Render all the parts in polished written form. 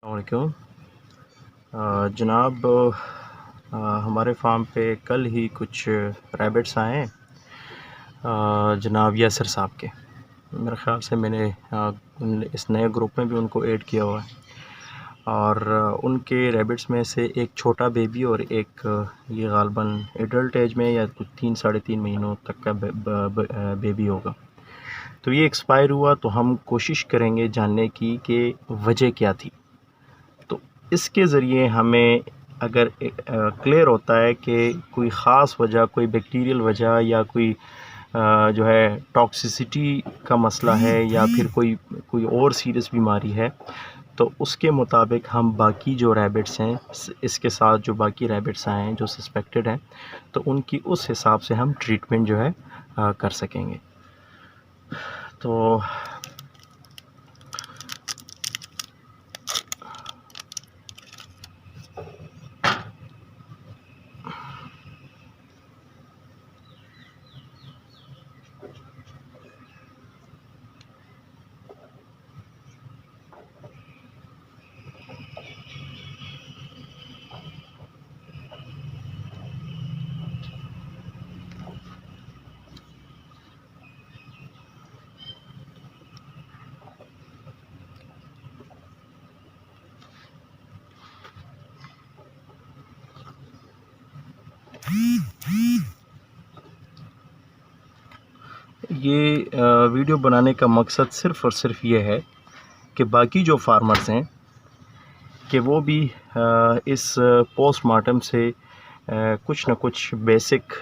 वालेकुम। जनाब, हमारे फार्म पे कल ही कुछ रैबिट्स आए हैं, जनाब यासर साहब के। मेरे ख़्याल से मैंने इस नए ग्रुप में भी उनको ऐड किया हुआ है और उनके रैबिट्स में से एक छोटा बेबी और एक ये ग़ालिबन एडल्ट एज में या कुछ 3 साढ़े 3 महीनों तक का बेबी होगा। तो ये एक्सपायर हुआ, तो हम कोशिश करेंगे जानने की कि वजह क्या थी। तो इसके ज़रिए हमें अगर क्लियर होता है कि कोई ख़ास वजह, कोई बैक्टीरियल वजह या कोई जो है टॉक्सिसिटी का मसला है या फिर कोई और सीरियस बीमारी है, तो उसके मुताबिक हम बाकी जो रैबिट्स हैं, इसके साथ जो बाकी रैबिट्स आए हैं जो सस्पेक्टेड हैं, तो उनकी उस हिसाब से हम ट्रीटमेंट जो है कर सकेंगे। तो ये वीडियो बनाने का मकसद सिर्फ़ और सिर्फ ये है कि बाकी जो फार्मर्स हैं कि वो भी इस पोस्टमार्टम से कुछ ना कुछ बेसिक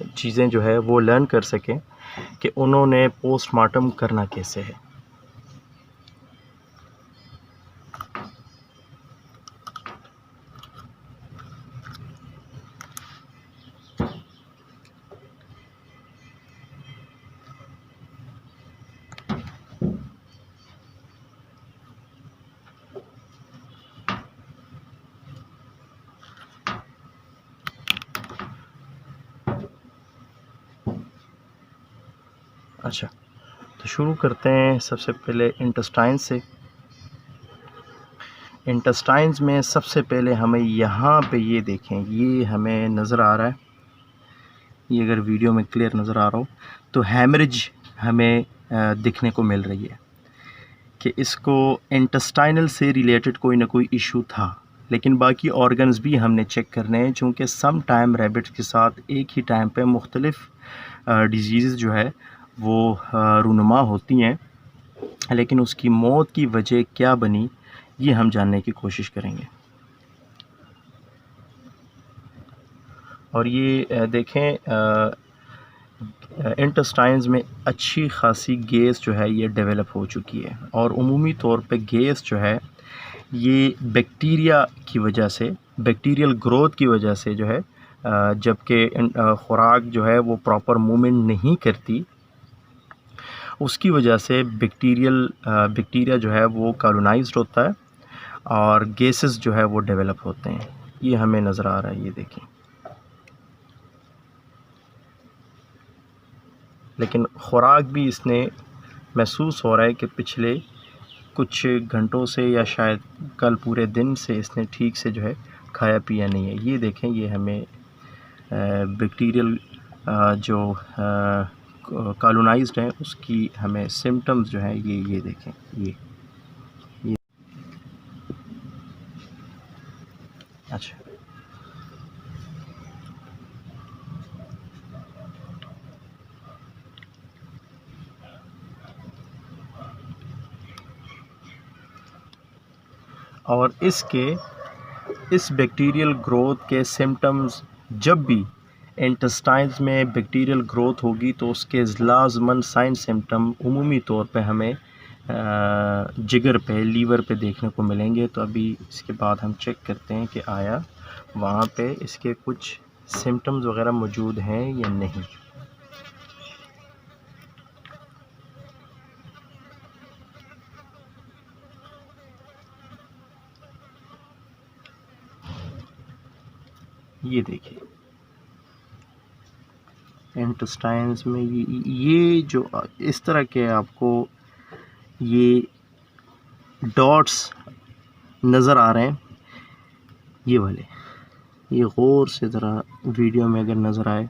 चीज़ें जो है वो लर्न कर सकें कि उन्होंने पोस्टमार्टम करना कैसे है। अच्छा, तो शुरू करते हैं सबसे पहले इंटेस्टाइन से। इंटेस्टाइन्स में सबसे पहले हमें यहाँ पे ये देखें, ये हमें नज़र आ रहा है, ये अगर वीडियो में क्लियर नज़र आ रहा हो तो हैमरेज हमें दिखने को मिल रही है कि इसको इंटेस्टाइनल से रिलेटेड कोई ना कोई इशू था। लेकिन बाकी ऑर्गन्स भी हमने चेक करने हैं, चूँकि सम टाइम रैबिट्स के साथ एक ही टाइम पे मुख्तलिफ डिजीज़ जो है वो रूनुमा होती हैं, लेकिन उसकी मौत की वजह क्या बनी ये हम जानने की कोशिश करेंगे। और ये देखें, इंटेस्टाइन्स में अच्छी खासी गैस जो है ये डेवलप हो चुकी है और उमूमी तौर पे गैस जो है ये बैक्टीरिया की वजह से, बैक्टीरियल ग्रोथ की वजह से जो है, जबकि खुराक जो है वो प्रॉपर मूवमेंट नहीं करती, उसकी वजह से बैक्टीरिया जो है वो कॉलोनाइज्ड होता है और गैसेस जो है वो डेवलप होते हैं। ये हमें नज़र आ रहा है, ये देखें। लेकिन खुराक भी इसने महसूस हो रहा है कि पिछले कुछ घंटों से या शायद कल पूरे दिन से इसने ठीक से जो है खाया पिया नहीं है। ये देखें, ये हमें बैक्टीरियल जो कॉलोनाइज्ड हैं उसकी हमें सिम्टम्स जो हैं ये देखें, ये अच्छा। और इस बैक्टीरियल ग्रोथ के सिम्टम्स, जब भी इंटेस्टाइन्स में बैक्टीरियल ग्रोथ होगी तो उसके लाज़मन साइन सिम्टम उमूमी तौर पे हमें जिगर पे, लीवर पे देखने को मिलेंगे। तो अभी इसके बाद हम चेक करते हैं कि आया वहाँ पे इसके कुछ सिम्टम्स वग़ैरह मौजूद हैं या नहीं। ये देखिए, इंटेस्टाइन्स में ये जो इस तरह के आपको ये डॉट्स नज़र आ रहे हैं ये वाले, ये गौर से ज़रा वीडियो में अगर नज़र आए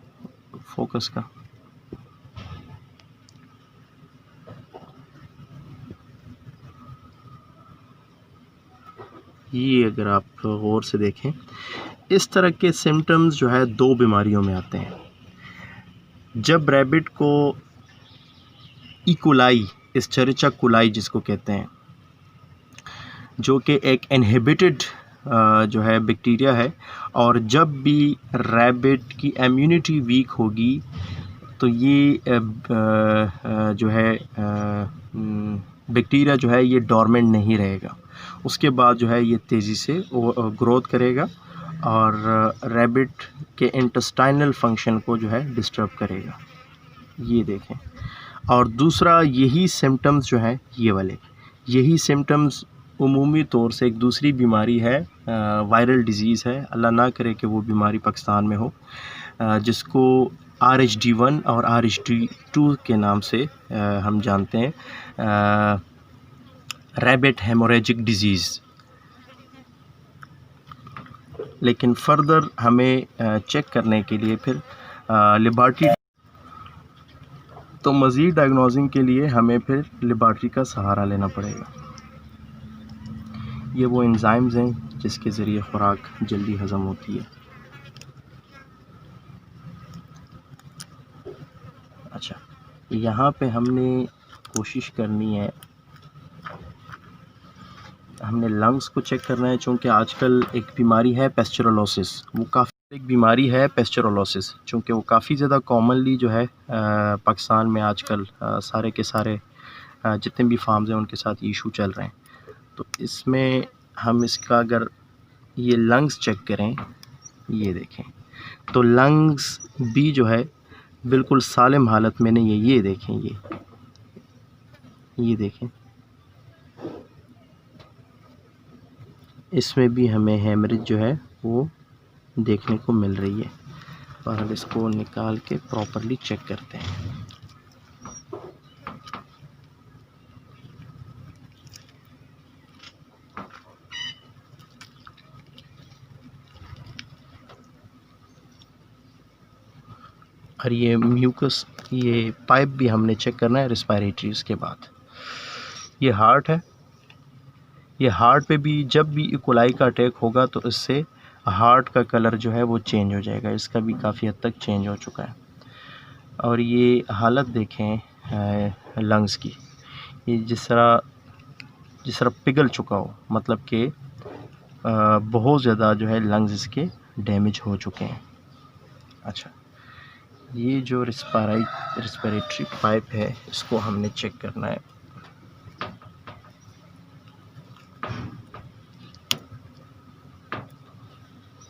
फोकस का, ये अगर आप गौर से देखें, इस तरह के सिम्टम्स जो है 2 बीमारियों में आते हैं। जब रैबिट को इकोलाई, एस्चेरिचिया कोलाई जिसको कहते हैं, जो कि एक इनहिबिटेड जो है बैक्टीरिया है, और जब भी रैबिट की इम्यूनिटी वीक होगी तो ये जो है बैक्टीरिया जो है ये डोरमेंट नहीं रहेगा, उसके बाद जो है ये तेज़ी से ग्रोथ करेगा और रैबिट के इंटेस्टाइनल फंक्शन को जो है डिस्टर्ब करेगा। ये देखें। और दूसरा यही सिम्टम्स जो है ये वाले, यही सिम्टम्स उमूमी तौर से एक दूसरी बीमारी है, वायरल डिज़ीज़ है, अल्लाह ना करे कि वो बीमारी पाकिस्तान में हो, जिसको RH-D1 और RH-D2 के नाम से हम जानते हैं, रैबिट हेमोरेजिक डिज़ीज़। लेकिन फ़र्दर हमें चेक करने के लिए फिर लेबॉरेटरी, तो मज़ीद डायग्नोसिंग के लिए हमें फिर लेबॉरेटरी का सहारा लेना पड़ेगा। ये वो एंजाइम्स हैं जिसके ज़रिए ख़ुराक जल्दी हज़म होती है। अच्छा, यहाँ पे हमने कोशिश करनी है, हमने लंग्स को चेक करना है, चूँकि आजकल एक बीमारी है पेस्चुरोलोसिस, वो काफ़ी एक बीमारी है पेस्चुरोलोसिस, चूँकि वो काफ़ी ज़्यादा कॉमनली जो है पाकिस्तान में आजकल सारे के सारे जितने भी फार्म्स हैं उनके साथ इशू चल रहे हैं। तो इसमें हम इसका अगर ये लंग्स चेक करें, ये देखें तो लंग्स भी जो है बिल्कुल सालिम हालत में नहीं है। ये देखें, ये देखें, इसमें भी हमें हेमरेज जो है वो देखने को मिल रही है, और हम इसको निकाल के प्रॉपर्ली चेक करते हैं। और ये म्यूकस, ये पाइप भी हमने चेक करना है रेस्पिरेटरी। उसके बाद ये हार्ट है, ये हार्ट पे भी जब भी इकोलाई का अटैक होगा तो इससे हार्ट का कलर जो है वो चेंज हो जाएगा, इसका भी काफ़ी हद तक चेंज हो चुका है। और ये हालत देखें लंग्स की, ये जिस तरह पिघल चुका हो, मतलब कि बहुत ज़्यादा जो है लंग्स इसके डैमेज हो चुके हैं। अच्छा, ये जो रेस्पिरेटरी पाइप है इसको हमने चेक करना है।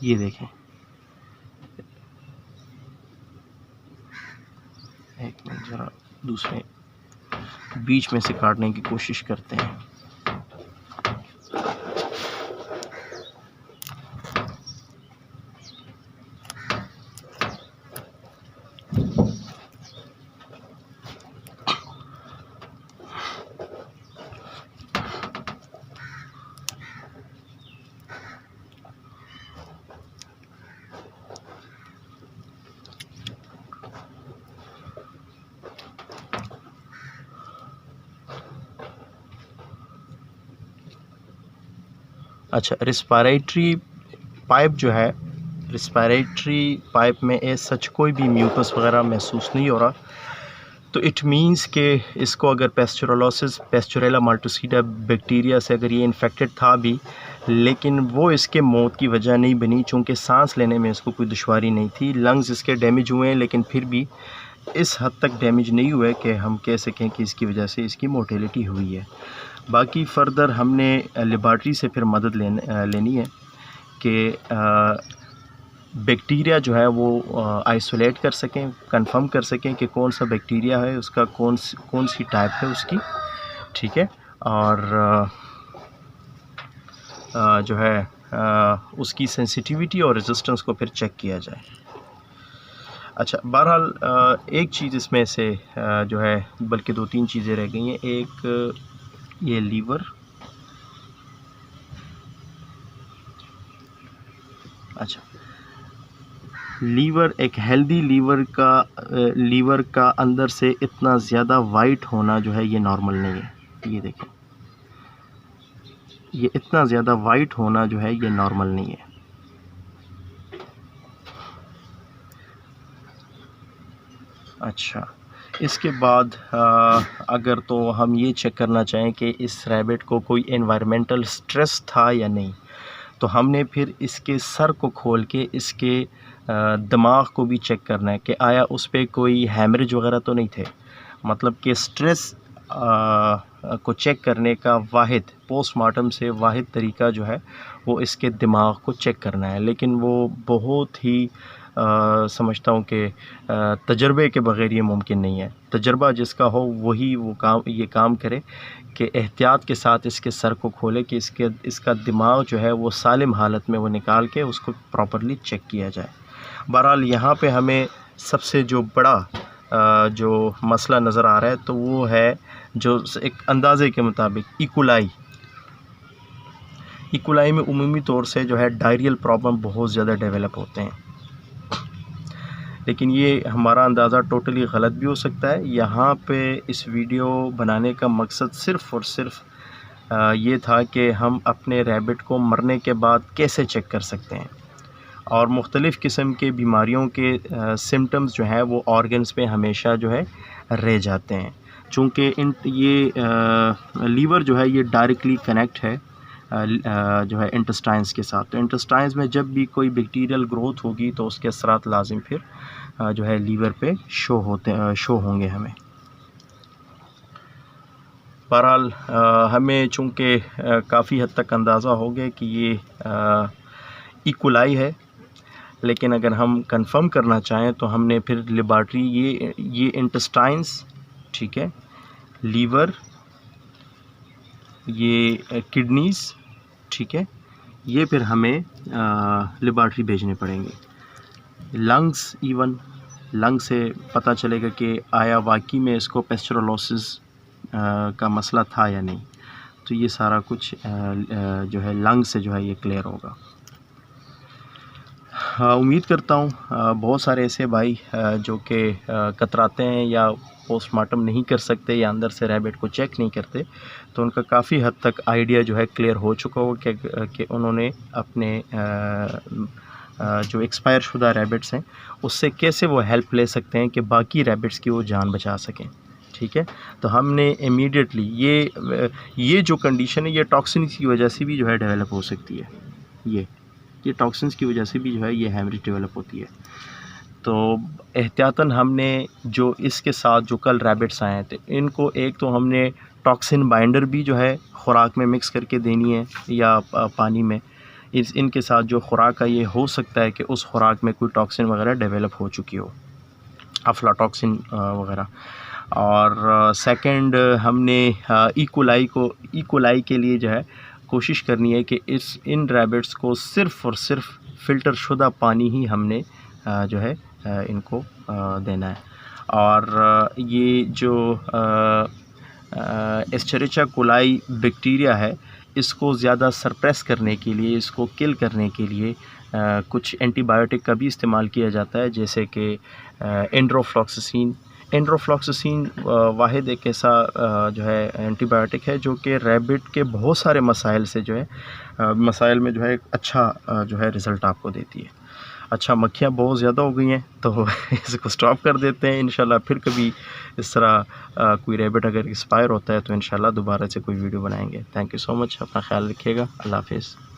ये देखें, एक मिनट ज़रा दूसरे बीच में से काटने की कोशिश करते हैं। अच्छा, रेस्पिरेटरी पाइप जो है, रेस्पिरेटरी पाइप में सच कोई भी म्यूकस वगैरह महसूस नहीं हो रहा, तो इट मींस कि इसको अगर पेस्चुरोलोसिस, पेस्चुरेला माल्टोसीडा बैक्टीरिया से अगर ये इन्फेक्टेड था भी, लेकिन वो इसके मौत की वजह नहीं बनी, चूँकि सांस लेने में इसको कोई दुश्वारी नहीं थी। लंग्स इसके डैमेज हुए हैं, लेकिन फिर भी इस हद तक डैमेज नहीं हुए कि हम कह सकें कि इसकी वजह से इसकी मोर्टेलिटी हुई है। बाकी फ़र्दर हमने लेबॉरेटरी से फिर मदद लेनी है कि बैक्टीरिया जो है वो आइसोलेट कर सकें, कंफर्म कर सकें कि कौन सा बैक्टीरिया है, उसका कौन सी टाइप है उसकी, ठीक है, और जो है उसकी सेंसिटिविटी और रेजिस्टेंस को फिर चेक किया जाए। अच्छा, बहरहाल एक चीज़ इसमें से जो है, बल्कि 2-3 चीज़ें रह गई हैं। एक ये लीवर, अच्छा, लीवर, एक हेल्दी लीवर का अंदर से इतना ज़्यादा वाइट होना जो है ये नॉर्मल नहीं है। ये देखें, ये इतना ज़्यादा वाइट होना जो है ये नॉर्मल नहीं है। अच्छा, इसके बाद अगर तो हम ये चेक करना चाहें कि इस रैबिट को कोई एनवायरमेंटल स्ट्रेस था या नहीं, तो हमने फिर इसके सर को खोल के इसके दिमाग को भी चेक करना है कि आया उस पे कोई हैमरेज वगैरह तो नहीं थे। मतलब कि स्ट्रेस को चेक करने का वाहिद पोस्टमार्टम से वाहिद तरीका जो है वो इसके दिमाग को चेक करना है, लेकिन वो बहुत ही समझता हूँ कि तजर्बे के बग़ैर ये मुमकिन नहीं है। तजर्बा जिसका हो वही ये काम करे कि एहतियात के साथ इसके सर को खोले कि इसका दिमाग जो है वो सालिम हालत में वो निकाल के उसको प्रॉपर्ली चेक किया जाए। बहरहाल यहाँ पे हमें सबसे जो बड़ा जो मसला नज़र आ रहा है तो वो है जो एक अंदाज़े के मुताबिक इकोलाई में उमूमी तौर से जो है डायरियल प्रॉब्लम बहुत ज़्यादा डेवलप होते हैं, लेकिन ये हमारा अंदाज़ा टोटली गलत भी हो सकता है। यहाँ पे इस वीडियो बनाने का मकसद सिर्फ़ और सिर्फ ये था कि हम अपने रैबिट को मरने के बाद कैसे चेक कर सकते हैं, और मुख्तलिफ़ किस्म के बीमारियों के सिम्टम्स जो हैं वो ऑर्गन्स पे हमेशा जो है रह जाते हैं। चूँकि ये लीवर जो है ये डायरेक्टली कनेक्ट है जो है इंटेस्टाइन्स के साथ, तो इंटेस्टाइन्स में जब भी कोई बैक्टीरियल ग्रोथ होगी तो उसके असरात लाजिम फिर जो है लीवर पे शो होंगे हमें। बहरहाल हमें चूँकि काफ़ी हद तक अंदाज़ा हो गया कि ये इकोलाई है, लेकिन अगर हम कंफर्म करना चाहें तो हमने फिर लेबॉरेटरी ये इंटेस्टाइन्स, ठीक है, लीवर, ये किडनीज़, ठीक है, ये फिर हमें लेबॉरेटरी भेजने पड़ेंगे। लंग्स, इवन लंग से पता चलेगा कि आया वाकई में इसको पेस्टरोलोसिस का मसला था या नहीं, तो ये सारा कुछ जो है लंग से जो है ये क्लियर होगा। उम्मीद करता हूँ बहुत सारे ऐसे भाई जो कि कतराते हैं या पोस्टमार्टम नहीं कर सकते या अंदर से रैबिट को चेक नहीं करते, तो उनका काफ़ी हद तक आइडिया जो है क्लियर हो चुका हो कि उन्होंने अपने जो एक्सपायर शुदा रैबिट्स हैं उससे कैसे वो हेल्प ले सकते हैं कि बाकी रैबिट्स की वो जान बचा सकें। ठीक है, तो हमने इमीडिएटली ये जो कंडीशन है ये टॉक्सिन्स की वजह से भी जो है डेवलप हो सकती है। ये टॉक्सिन्स की वजह से भी जो है ये हैमरेज डेवलप होती है। तो एहतियातन हमने जो इसके साथ जो कल रैबिट्स आए थे इनको एक तो हमने टॉक्सिन बाइंडर भी जो है ख़ुराक में मिक्स करके देनी है या पानी में। इनके साथ जो ख़ुराक है ये हो सकता है कि उस ख़ुराक में कोई टॉक्सिन वगैरह डेवलप हो चुकी हो, अफ्लाटॉक्सिन वगैरह। और सेकंड हमने इकोलाई के लिए जो है कोशिश करनी है कि इन रैबिट्स को सिर्फ़ और सिर्फ फ़िल्टर शुदा पानी ही हमने जो है इनको देना है। और ये जो एस्चेरिचिया कोलाई बैक्टीरिया है इसको ज़्यादा सरप्रेस करने के लिए, इसको किल करने के लिए कुछ एंटीबायोटिक का भी इस्तेमाल किया जाता है, जैसे कि एंड्रोफ्लॉक्सासिन वाहिद एक ऐसा जो है एंटीबायोटिक है जो कि रैबिट के बहुत सारे मसाइल से जो है मसाइल में जो है अच्छा जो है रिज़ल्ट आपको देती है। अच्छा, मक्खियाँ बहुत ज़्यादा हो गई हैं तो इसको स्टॉप कर देते हैं। इंशाल्लाह फिर कभी इस तरह कोई रैबिट अगर एक्सपायर होता है तो इंशाल्लाह दोबारा से कोई वीडियो बनाएंगे। थैंक यू सो मच, अपना ख्याल रखिएगा। अल्लाह हाफ़िज़।